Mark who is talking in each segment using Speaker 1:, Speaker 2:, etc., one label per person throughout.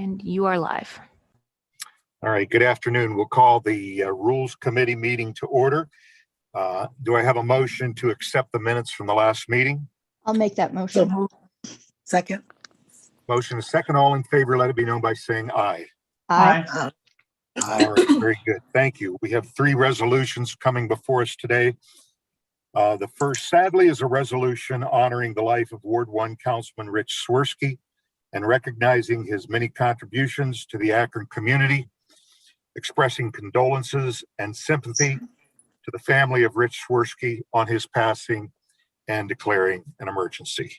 Speaker 1: And you are live.
Speaker 2: All right, good afternoon. We'll call the Rules Committee meeting to order. Do I have a motion to accept the minutes from the last meeting?
Speaker 3: I'll make that motion.
Speaker 4: Second.
Speaker 2: Motion is second. All in favor, let it be known by saying aye.
Speaker 3: Aye.
Speaker 2: All right, very good. Thank you. We have 3 resolutions coming before us today. The first, sadly, is a resolution honoring the life of Ward 1 Councilman Rich Swirsky and recognizing his many contributions to the Akron community, expressing condolences and sympathy to the family of Rich Swirsky on his passing and declaring an emergency.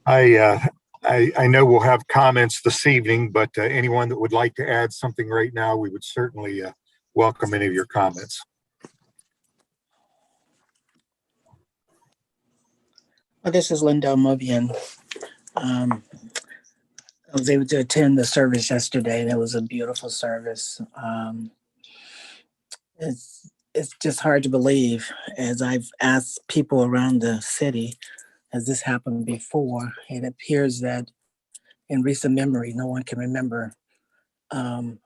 Speaker 2: I know we'll have comments this evening, but anyone that would like to add something right now, we would certainly welcome any of your comments.
Speaker 4: This is Linda Mobian. I was able to attend the service yesterday, and it was a beautiful service. It's just hard to believe, as I've asked people around the city, has this happened before? It appears that in recent memory, no one can remember a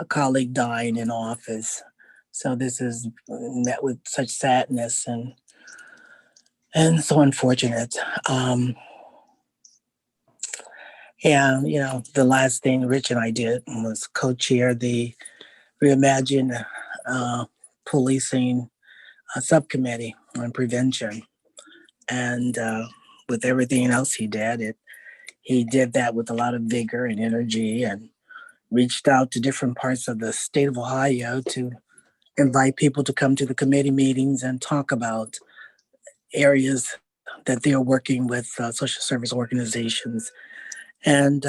Speaker 4: colleague dying in office. So this is met with such sadness and so unfortunate. The last thing Rich and I did was co-chair the Reimagine Policing Subcommittee on Prevention. And with everything else he did, he did that with a lot of vigor and energy, and reached out to different parts of the state of Ohio to invite people to come to the committee meetings and talk about areas that they're working with social service organizations. And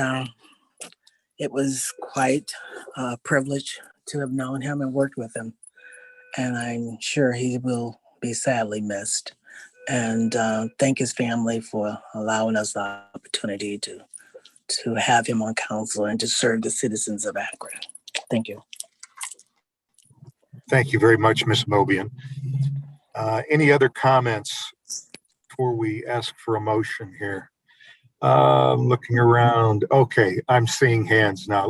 Speaker 4: it was quite a privilege to have known him and worked with him. And I'm sure he will be sadly missed. And thank his family for allowing us the opportunity to have him on council and to serve the citizens of Akron. Thank you.
Speaker 2: Thank you very much, Ms. Mobian. Any other comments before we ask for a motion here? Looking around. Okay, I'm seeing hands now.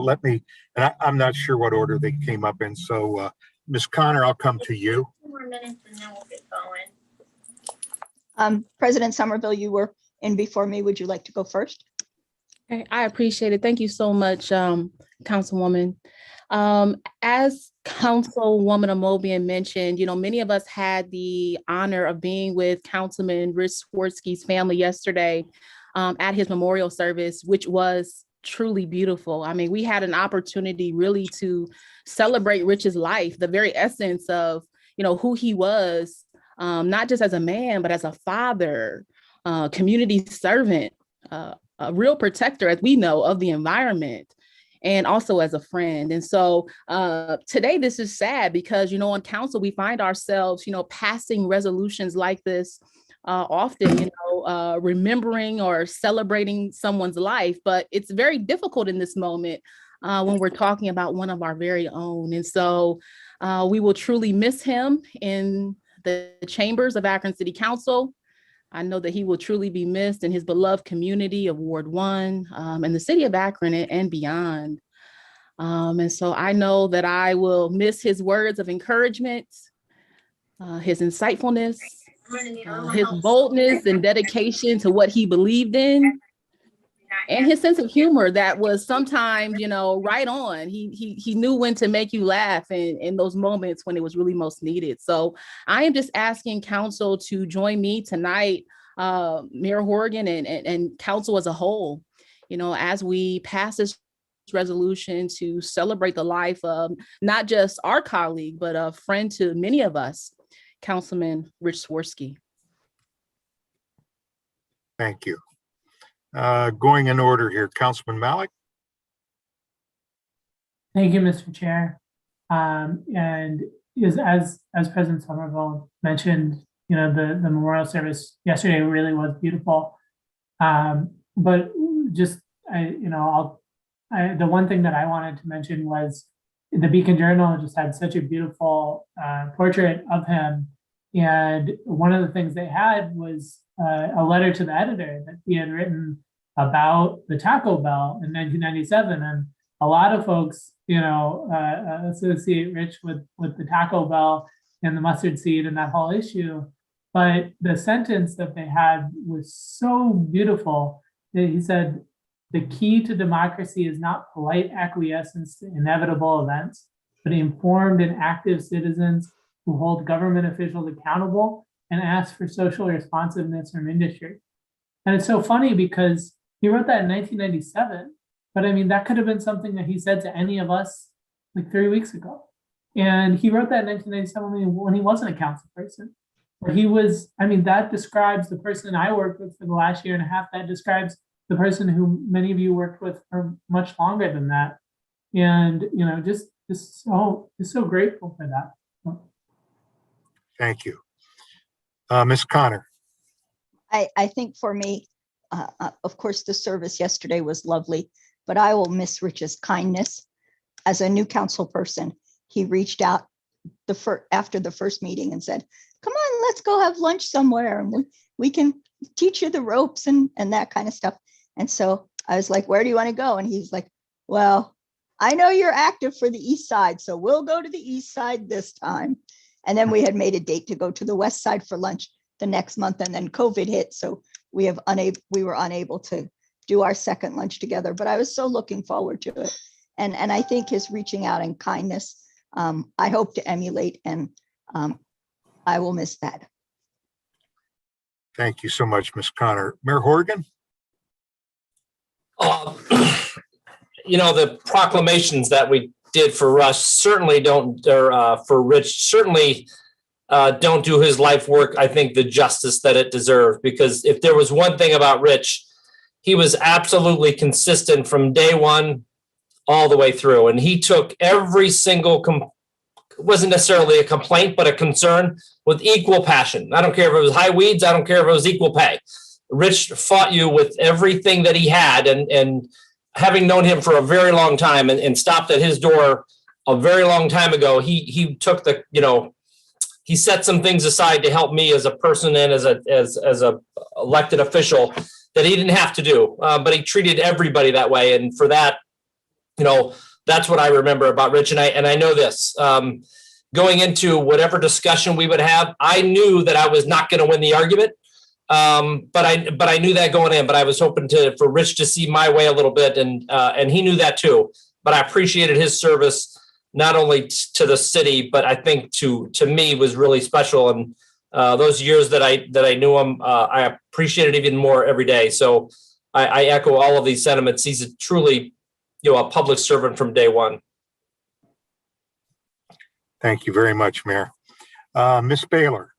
Speaker 2: I'm not sure what order they came up in. So, Ms. Connor, I'll come to you.
Speaker 5: 2 more minutes and then we'll get going.
Speaker 3: President Somerville, you were in before me. Would you like to go first?
Speaker 6: Okay, I appreciate it. Thank you so much, Councilwoman. As Councilwoman Amobian mentioned, many of us had the honor of being with Councilman Rich Swirsky's family yesterday at his memorial service, which was truly beautiful. I mean, we had an opportunity really to celebrate Rich's life, the very essence of, who he was, not just as a man, but as a father, community servant, a real protector, as we know, of the environment, and also as a friend. And so today, this is sad because, on council, we find ourselves, passing resolutions like this often, remembering or celebrating someone's life, but it's very difficult in this moment when we're talking about one of our very own. And so we will truly miss him in the chambers of Akron City Council. I know that he will truly be missed in his beloved community of Ward 1 and the city of Akron and beyond. And so I know that I will miss his words of encouragement, his insightfulness, his boldness and dedication to what he believed in, and his sense of humor that was sometimes, right on. He knew when to make you laugh in those moments when it was really most needed. So I am just asking council to join me tonight, Mayor Horgan and council as a whole, as we pass this resolution to celebrate the life of not just our colleague, but a friend to many of us, Councilman Rich Swirsky.
Speaker 2: Thank you. Going in order here, Councilman Malik.
Speaker 7: Thank you, Mr. Chair. And as President Somerville mentioned, the memorial service yesterday really was beautiful. But just the one thing that I wanted to mention was the Beacon Journal just had such a beautiful portrait of him. And one of the things they had was a letter to the editor that he had written about the Taco Bell in 1997, and a lot of folks, associate Rich with the Taco Bell and the mustard seed and that whole issue. But the sentence that they had was so beautiful that he said, "The key to democracy is not polite acquiescence to inevitable events, but informed and active citizens who hold government officials accountable and ask for social responsiveness from industry." And it's so funny because he wrote that in 1997, but I mean, that could have been something that he said to any of us like 3 weeks ago. And he wrote that in 1997 when he wasn't a council person. But he was, I mean, that describes the person I worked with for the last year and a half. That describes the person who many of you worked with for much longer than that. And, just so grateful for that.
Speaker 2: Thank you. Ms. Connor.
Speaker 3: I think for me, of course, the service yesterday was lovely, but I will miss Rich's kindness. As a new council person, he reached out after the first meeting and said, "Come on, let's go have lunch somewhere, and we can teach you the ropes and that kind of stuff." And so I was like, "Where do you want to go?" And he's like, "Well, I know you're active for the East Side, so we'll go to the East Side this time." And then we had made a date to go to the West Side for lunch the next month, and then COVID hit, so we were unable to do our second lunch together. But I was so looking forward to it, and I think his reaching out and kindness, I hope to emulate, and I will miss that.
Speaker 2: Thank you so much, Ms. Connor. Mayor Horgan?
Speaker 1: The proclamations that we did for Russ certainly don't, or for Rich, certainly don't do his life work, I think, the justice that it deserved. Because if there was one thing about Rich, he was absolutely consistent from day one all the way through. And he took every single, wasn't necessarily a complaint, but a concern with equal passion. I don't care if it was high weeds. I don't care if it was equal pay. Rich fought you with everything that he had, and having known him for a very long time and stopped at his door a very long time ago, he took he set some things aside to help me as a person and as a elected official that he didn't have to do, but he treated everybody that way. And for that, that's what I remember about Rich. And I know this, going into whatever discussion we would have, I knew that I was not going to win the argument. But I knew that going in, but I was hoping for Rich to see my way a little bit. And he knew that too, but I appreciated his service, not only to the city, but I think to me was really special. And, those years that I knew him, I appreciated even more every day. So I echo all of these sentiments. He's a truly, a public servant from day one.
Speaker 2: Thank you very much, Mayor. Ms. Baylor.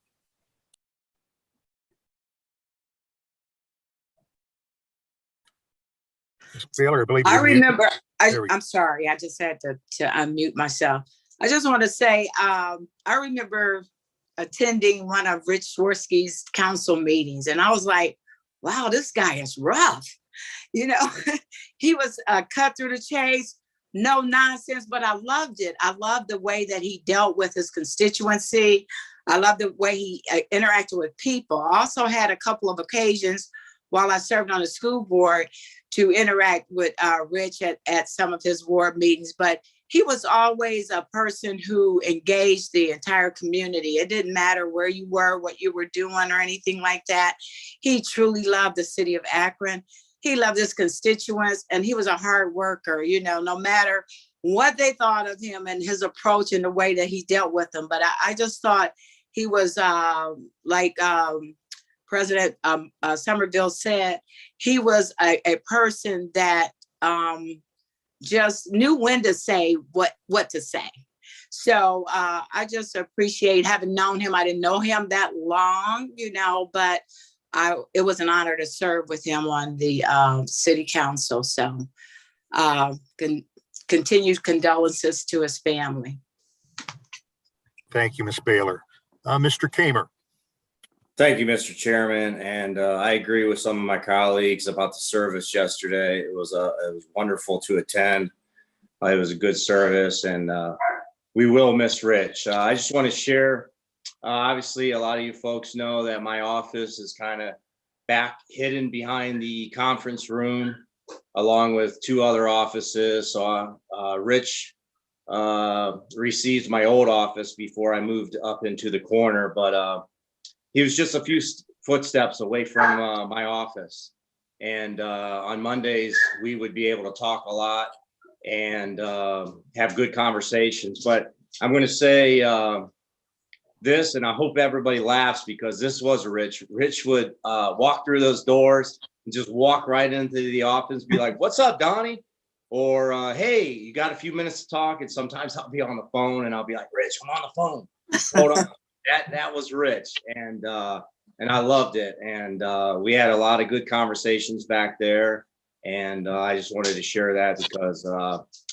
Speaker 2: Ms. Baylor, I believe.
Speaker 8: I remember,
Speaker 2: There we go.
Speaker 8: I'm sorry, I just had to unmute myself. I just want to say, I remember attending one of Rich Swirsky's council meetings, and I was like, wow, this guy is rough. He was cut through the chase, no nonsense, but I loved it. I loved the way that he dealt with his constituency. I loved the way he interacted with people. I also had a couple of occasions while I served on the school board to interact with Rich at some of his ward meetings, but he was always a person who engaged the entire community. It didn't matter where you were, what you were doing, or anything like that. He truly loved the city of Akron. He loved his constituents, and he was a hard worker, no matter what they thought of him and his approach and the way that he dealt with them. But I just thought he was like President Somerville said, he was a person that just knew when to say what to say. So I just appreciate having known him. I didn't know him that long, but it was an honor to serve with him on the city council. So continued condolences to his family.
Speaker 2: Thank you, Ms. Baylor. Mr. Kamer.
Speaker 9: Thank you, Mr. Chairman. And I agree with some of my colleagues about the service yesterday. It was wonderful to attend. It was a good service, and we will miss Rich. I just want to share, obviously, a lot of you folks know that my office is kind of back hidden behind the conference room, along with 2 other offices. So Rich received my old office before I moved up into the corner, but he was just a few footsteps away from my office. And on Mondays, we would be able to talk a lot and have good conversations. But I'm going to say this, and I hope everybody laughs, because this was Rich. Rich would walk through those doors and just walk right into the office, be like, "What's up, Donnie?" Or, "Hey, you got a few minutes to talk?" And sometimes I'll be on the phone and I'll be like, "Rich, I'm on the phone. Hold on." That was Rich. And I loved it. And we had a lot of good conversations back there. And I just wanted to share that, because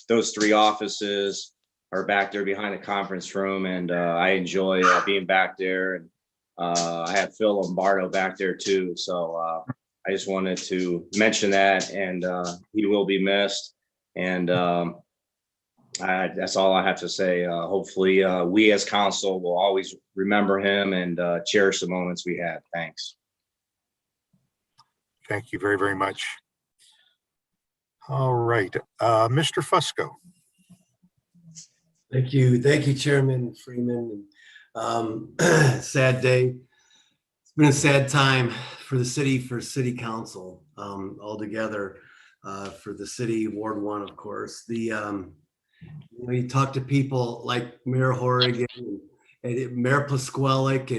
Speaker 9: those 3 offices are back there behind the conference room. And I enjoy being back there. And I have Phil Lombardo back there too. So I just wanted to mention that, and he will be missed. And that's all I have to say. Hopefully we as council will always remember him and cherish the moments we had. Thanks.
Speaker 2: Thank you very, very much. All right, Mr. Fusco.
Speaker 10: Thank you, Chairman Freeman. Sad day. It's been a sad time for the city, for city council altogether, for the city, Ward 1, of course. You talk to people like Mayor Horrigan and Mayor Plasquelic,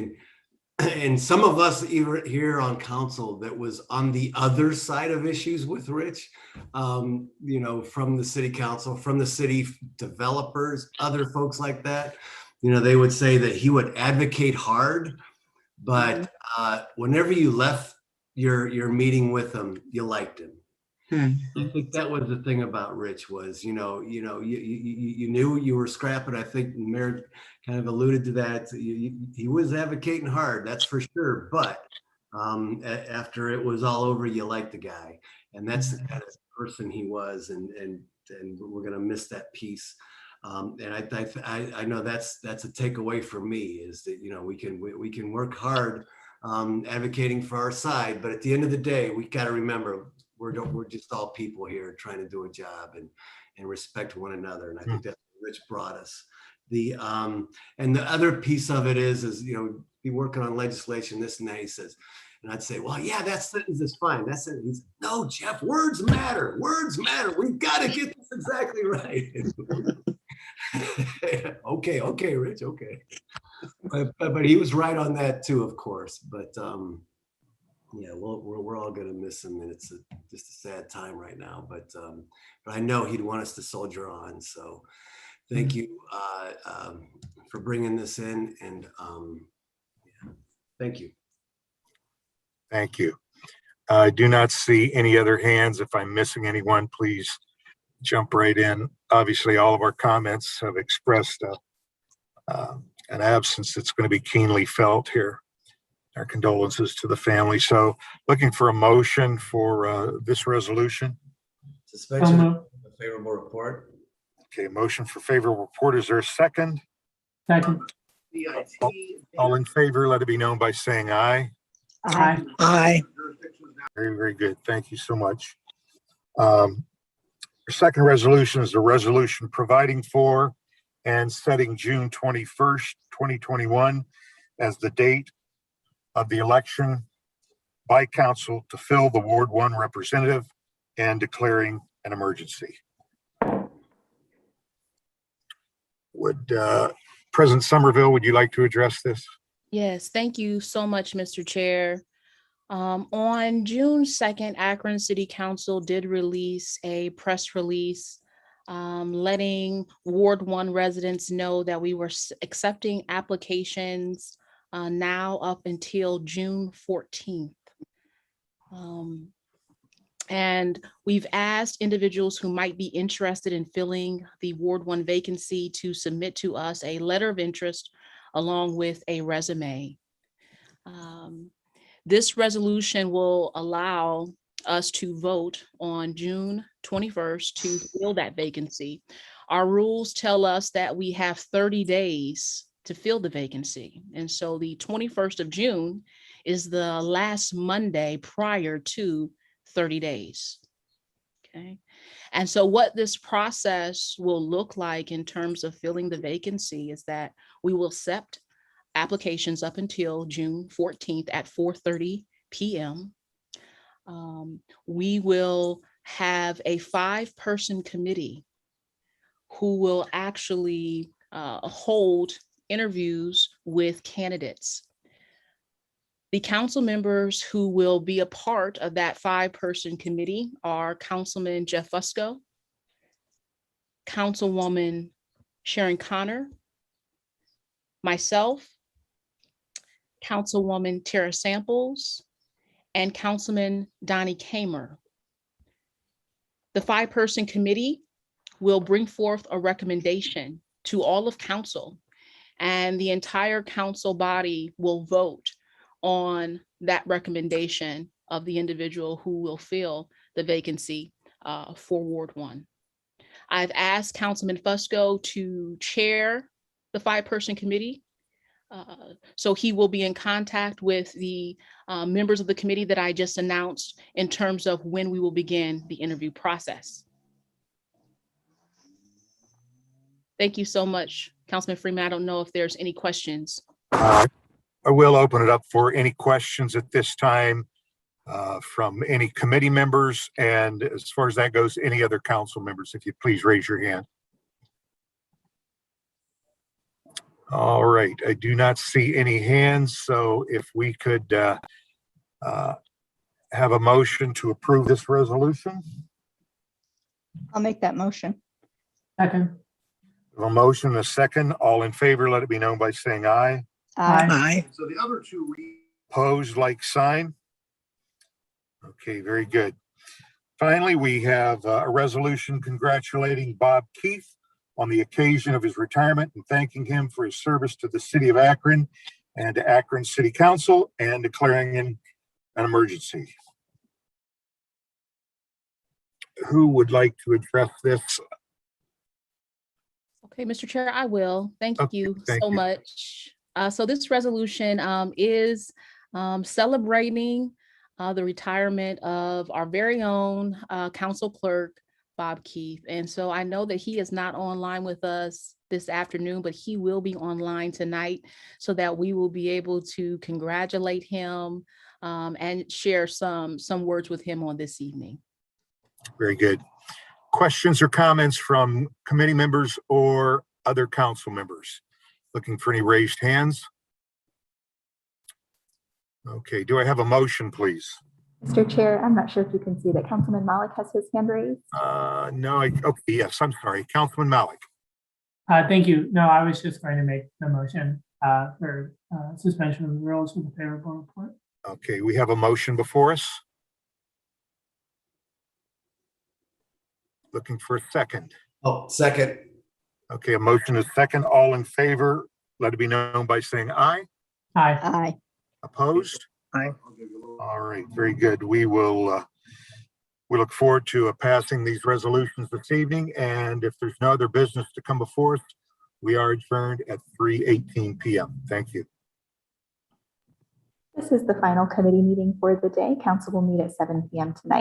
Speaker 10: and some of us even here on council that was on the other side of issues with Rich, from the city council, from the city developers, other folks like that. They would say that he would advocate hard, but whenever you left your meeting with him, you liked him. I think that was the thing about Rich was, you knew you were scrapping. I think the mayor kind of alluded to that. He was advocating hard, that's for sure. But after it was all over, you liked the guy, and that's the kind of person he was. And we're gonna miss that piece. And I know that's a takeaway for me, is that we can work hard advocating for our side, but at the end of the day, we got to remember we're just all people here trying to do a job and respect one another. And I think that's what Rich brought us. And the other piece of it is be working on legislation, this and that. He says, and I'd say, well, yeah, that sentence is fine. That sentence, he said, no, Jeff, words matter. Words matter. We've got to get this exactly right. Okay, Rich, okay. But he was right on that too, of course. But yeah, we're all gonna miss him, and it's just a sad time right now. But I know he'd want us to soldier on. So thank you for bringing this in, and yeah, thank you.
Speaker 2: Thank you. I do not see any other hands. If I'm missing anyone, please jump right in. Obviously, all of our comments have expressed an absence that's going to be keenly felt here. Our condolences to the family. So looking for a motion for this resolution.
Speaker 10: Suspension of favorable report.
Speaker 2: Okay, motion for favorable report. Is there a second?
Speaker 7: Second.
Speaker 2: All in favor, let it be known by saying aye.
Speaker 7: Aye.
Speaker 4: Aye.
Speaker 2: Very, very good. Thank you so much. Our second resolution is a resolution providing for and setting June 21st, 2021 as the date of the election by council to fill the Ward 1 representative and declaring an emergency. Would President Somerville, would you like to address this?
Speaker 6: Yes, thank you so much, Mr. Chair. On June 2nd, Akron City Council did release a press release letting Ward 1 residents know that we were accepting applications now up until June 14th. And we've asked individuals who might be interested in filling the Ward 1 vacancy to submit to us a letter of interest along with a resume. This resolution will allow us to vote on June 21st to fill that vacancy. Our rules tell us that we have 30 days to fill the vacancy. And so the 21st of June is the last Monday prior to 30 days. Okay. And so what this process will look like in terms of filling the vacancy is that we will accept applications up until June 14th at 4:30 p.m. We will have a 5-person committee who will actually hold interviews with candidates. The council members who will be a part of that 5-person committee are Councilman Jeff Fusco, Councilwoman Sharon Connor, myself, Councilwoman Tara Samples, and Councilman Donnie Kamer. The 5-person committee will bring forth a recommendation to all of council, and the entire council body will vote on that recommendation of the individual who will fill the vacancy for Ward 1. I've asked Councilman Fusco to chair the 5-person committee. So he will be in contact with the members of the committee that I just announced in terms of when we will begin the interview process. Thank you so much, Councilman Freeman. I don't know if there's any questions.
Speaker 2: I will open it up for any questions at this time from any committee members. And as far as that goes, any other council members, if you please raise your hand. All right, I do not see any hands. So if we could have a motion to approve this resolution.
Speaker 3: I'll make that motion.
Speaker 7: Second.
Speaker 2: A motion, and a second. All in favor, let it be known by saying aye.
Speaker 7: Aye.
Speaker 4: Aye.
Speaker 2: So the other two opposed, like sign. Okay, very good. Finally, we have a resolution congratulating Bob Keith on the occasion of his retirement and thanking him for his service to the city of Akron and to Akron City Council and declaring an emergency. Who would like to address this?
Speaker 6: Okay, Mr. Chair, I will. Thank
Speaker 2: Okay,
Speaker 6: you
Speaker 2: thank
Speaker 6: so
Speaker 2: you.
Speaker 6: much. So this resolution is celebrating the retirement of our very own council clerk, Bob Keith. And so I know that he is not online with us this afternoon, but he will be online tonight so that we will be able to congratulate him and share some words with him on this evening.
Speaker 2: Very good. Questions or comments from committee members or other council members? Looking for any raised hands? Okay, do I have a motion, please?
Speaker 11: Mr. Chair, I'm not sure if you can see that Councilman Malik has his hand raised.
Speaker 2: No, okay, yes, I'm sorry. Councilman Malik.
Speaker 7: Thank you. No, I was just going to make the motion for suspension of the rules with a favorable report.
Speaker 2: Okay, we have a motion before us. Looking for a second.
Speaker 10: Oh, second.
Speaker 2: Okay, a motion is second. All in favor, let it be known by saying aye.
Speaker 7: Aye.
Speaker 3: Aye.
Speaker 2: Opposed?
Speaker 4: Aye.
Speaker 2: All right, very good. We will, we look forward to passing these resolutions this evening. And if there's no other business to come before us, we are adjourned at 3:18 p.m. Thank you.
Speaker 11: This is the final committee meeting for the day. Council will meet at 7 p.m. tonight.